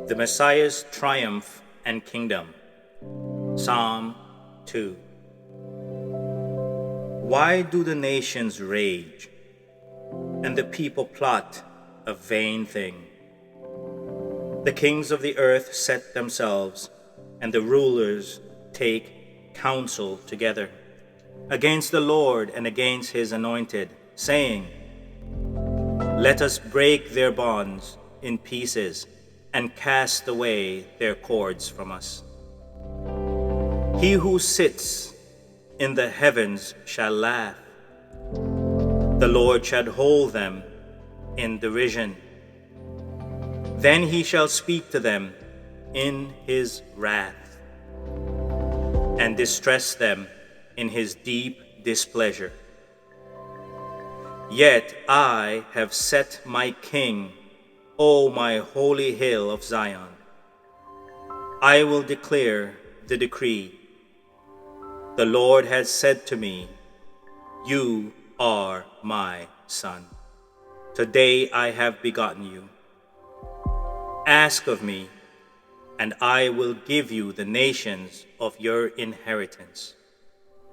The Messiah's Triumph and Kingdom. Psalm 2. Why do the nations rage, and the people plot a vain thing? The kings of the earth set themselves, and the rulers take counsel together against the Lord and against his anointed, saying, Let us break their bonds in pieces and cast away their cords from us. He who sits in the heavens shall laugh. The Lord shall hold them in derision. Then he shall speak to them in his wrath and distress them in his deep displeasure. Yet I have set my king, O my holy hill of Zion. I will declare the decree. The Lord has said to me, You are my son. Today I have begotten you. Ask of me, and I will give you the nations of your inheritance,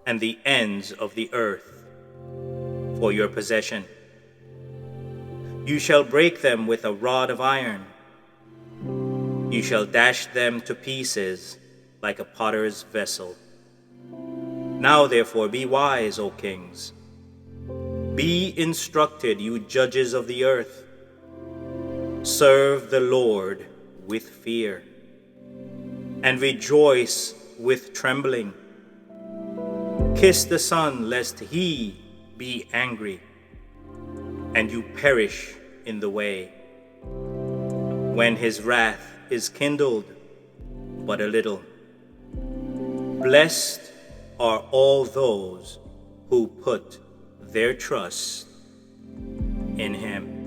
and the ends of the earth for your possession. You shall break them with a rod of iron. You shall dash them to pieces like a potter's vessel. Now therefore be wise, O kings. Be instructed, you judges of the earth. Serve the Lord with fear, and rejoice with trembling. Kiss the Son, lest he be angry, and you perish in the way, when his wrath is kindled but a little. Blessed are all those who put their trust in him.